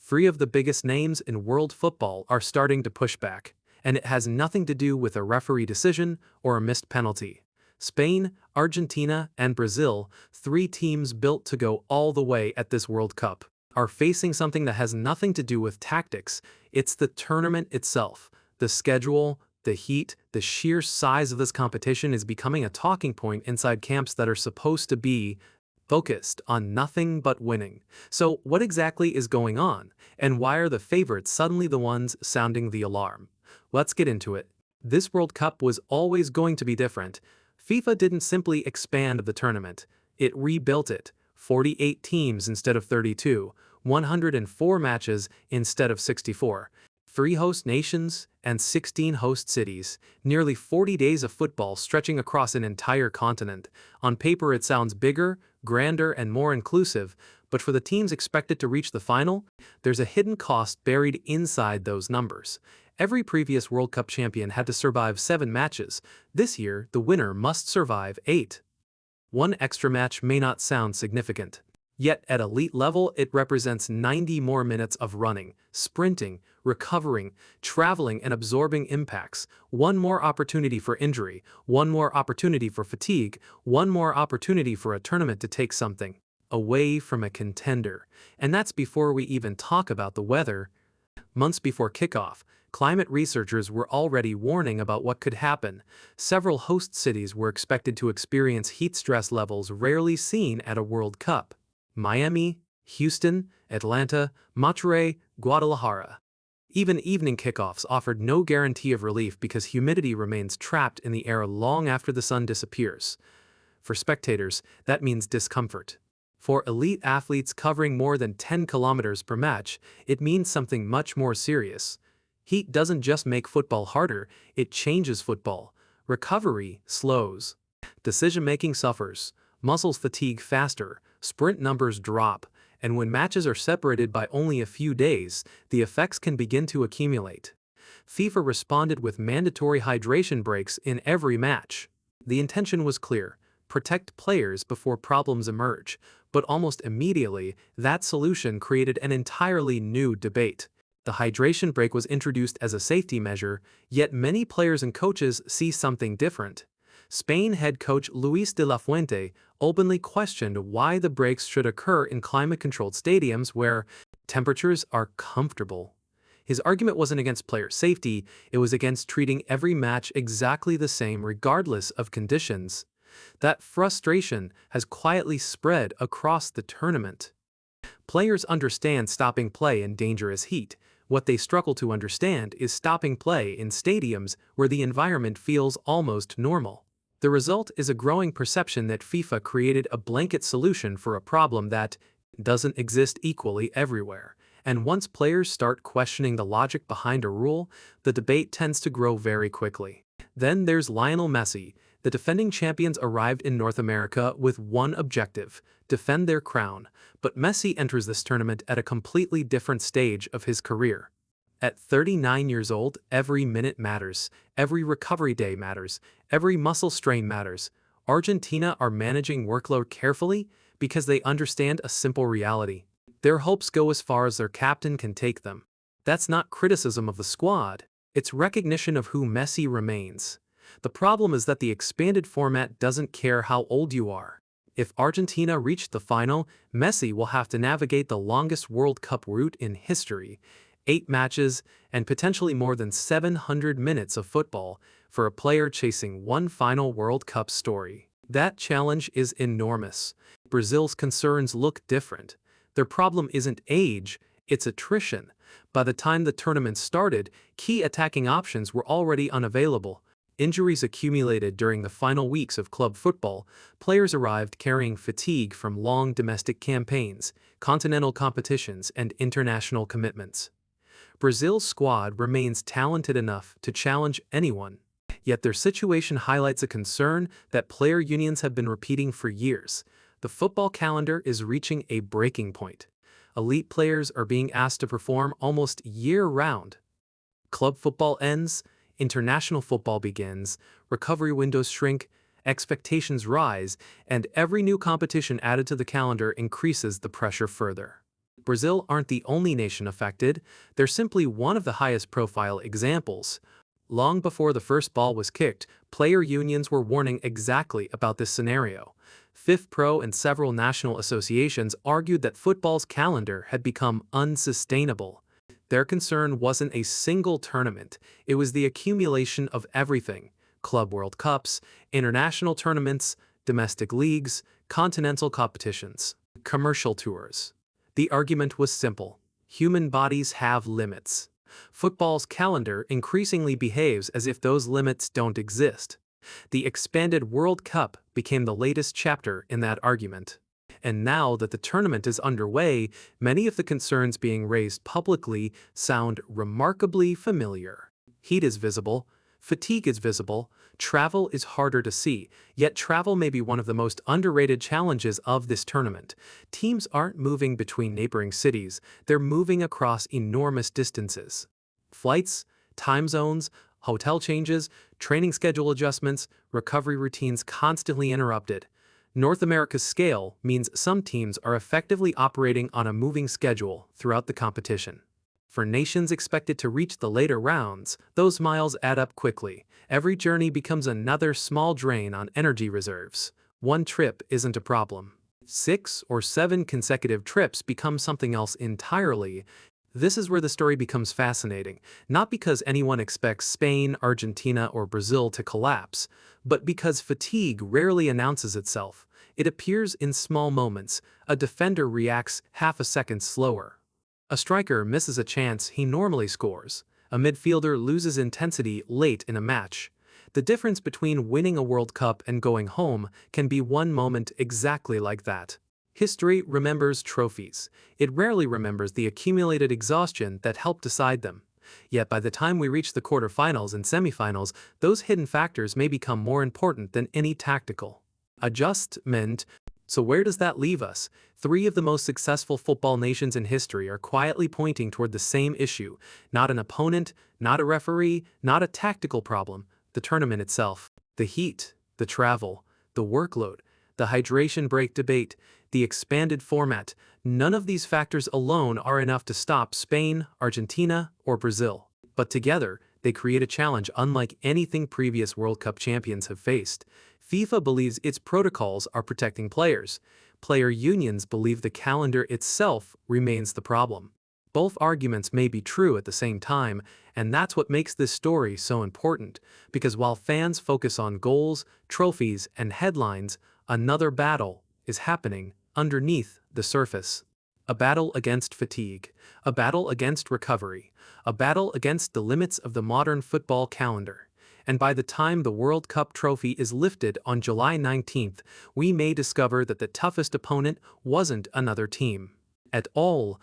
Three of the biggest names in world football are starting to push back, and it has nothing to do with a referee decision or a missed penalty. Spain, Argentina, and Brazil, three teams built to go all the way at this World Cup, are facing something that has nothing to do with tactics. It's the tournament itself. The schedule, the heat, the sheer size of this competition is becoming a talking point inside camps that are supposed to be focused on nothing but winning. So what exactly is going on, and why are the favorites suddenly the ones sounding the alarm? Let's get into it. This World Cup was always going to be different. FIFA didn't simply expand the tournament, it rebuilt it. 48 teams instead of 32, 104 matches instead of 64, 3 host nations and 16 host cities, nearly 40 days of football stretching across an entire continent. On paper it sounds bigger, grander, and more inclusive, but for the teams expected to reach the final, there's a hidden cost buried inside those numbers. Every previous World Cup champion had to survive 7 matches. This year, the winner must survive 8. One extra match may not sound significant. Yet at elite level, it represents 90 more minutes of running, sprinting, recovering, traveling, and absorbing impacts. One more opportunity for injury, one more opportunity for fatigue, one more opportunity for a tournament to take something away from a contender. And that's before we even talk about the weather. Months before kickoff, climate researchers were already warning about what could happen. Several host cities were expected to experience heat stress levels rarely seen at a World Cup. Miami, Houston, Atlanta, Monterrey, Guadalajara. Even evening kickoffs offered no guarantee of relief because humidity remains trapped in the air long after the sun disappears. For spectators, that means discomfort. For elite athletes covering more than 10 kilometers per match, it means something much more serious. Heat doesn't just make football harder, it changes football. Recovery slows. Decision-making suffers. Muscles fatigue faster, sprint numbers drop, and when matches are separated by only a few days, the effects can begin to accumulate. FIFA responded with mandatory hydration breaks in every match. The intention was clear: protect players before problems emerge, but almost immediately, that solution created an entirely new debate. The hydration break was introduced as a safety measure, yet many players and coaches see something different. Spain head coach Luis de la Fuente openly questioned why the breaks should occur in climate-controlled stadiums where temperatures are comfortable. His argument wasn't against player safety, it was against treating every match exactly the same regardless of conditions. That frustration has quietly spread across the tournament. Players understand stopping play in dangerous heat. What they struggle to understand is stopping play in stadiums where the environment feels almost normal. The result is a growing perception that FIFA created a blanket solution for a problem that doesn't exist equally everywhere. And once players start questioning the logic behind a rule, the debate tends to grow very quickly. Then there's Lionel Messi. The defending champions arrived in North America with one objective: defend their crown. But Messi enters this tournament at a completely different stage of his career. At 39 years old, every minute matters, every recovery day matters, every muscle strain matters. Argentina are managing workload carefully because they understand a simple reality: their hopes go as far as their captain can take them. That's not criticism of the squad, it's recognition of who Messi remains. The problem is that the expanded format doesn't care how old you are. If Argentina reached the final, Messi will have to navigate the longest World Cup route in history: 8 matches and potentially more than 700 minutes of football for a player chasing one final World Cup story. That challenge is enormous. Brazil's concerns look different. Their problem isn't age, it's attrition. By the time the tournament started, key attacking options were already unavailable. Injuries accumulated during the final weeks of club football. Players arrived carrying fatigue from long domestic campaigns, continental competitions, and international commitments. Brazil's squad remains talented enough to challenge anyone, yet their situation highlights a concern that player unions have been repeating for years. The football calendar is reaching a breaking point. Elite players are being asked to perform almost year-round. Club football ends, international football begins, recovery windows shrink, expectations rise, and every new competition added to the calendar increases the pressure further. Brazil aren't the only nation affected, they're simply one of the highest profile examples. Long before the first ball was kicked, player unions were warning exactly about this scenario. FIFA Pro and several national associations argued that football's calendar had become unsustainable. Their concern wasn't a single tournament, it was the accumulation of everything: Club World Cups, international tournaments, domestic leagues, continental competitions, commercial tours. The argument was simple: human bodies have limits. Football's calendar increasingly behaves as if those limits don't exist. The expanded World Cup became the latest chapter in that argument. And now that the tournament is underway, many of the concerns being raised publicly sound remarkably familiar. Heat is visible, fatigue is visible, travel is harder to see, yet travel may be one of the most underrated challenges of this tournament. Teams aren't moving between neighboring cities, they're moving across enormous distances. Flights, time zones, hotel changes, training schedule adjustments, recovery routines constantly interrupted. North America's scale means some teams are effectively operating on a moving schedule throughout the competition. For nations expected to reach the later rounds, those miles add up quickly. Every journey becomes another small drain on energy reserves. One trip isn't a problem. 6 or 7 consecutive trips become something else entirely. This is where the story becomes fascinating, not because anyone expects Spain, Argentina, or Brazil to collapse, but because fatigue rarely announces itself. It appears in small moments. A defender reacts half a second slower. A striker misses a chance he normally scores. A midfielder loses intensity late in a match. The difference between winning a World Cup and going home can be one moment exactly like that. History remembers trophies. It rarely remembers the accumulated exhaustion that helped decide them. Yet by the time we reach the quarterfinals and semifinals, those hidden factors may become more important than any tactical adjustment. So where does that leave us? 3 of the most successful football nations in history are quietly pointing toward the same issue: not an opponent, not a referee, not a tactical problem, the tournament itself. The heat, the travel, the workload, the hydration break debate, the expanded format, none of these factors alone are enough to stop Spain, Argentina, or Brazil. But together, they create a challenge unlike anything previous World Cup champions have faced. FIFA believes its protocols are protecting players. Player unions believe the calendar itself remains the problem. Both arguments may be true at the same time, and that's what makes this story so important, because while fans focus on goals, trophies, and headlines, another battle is happening underneath the surface. A battle against fatigue, a battle against recovery, a battle against the limits of the modern football calendar. And by the time the World Cup trophy is lifted on July 19th, we may discover that the toughest opponent wasn't another team at all,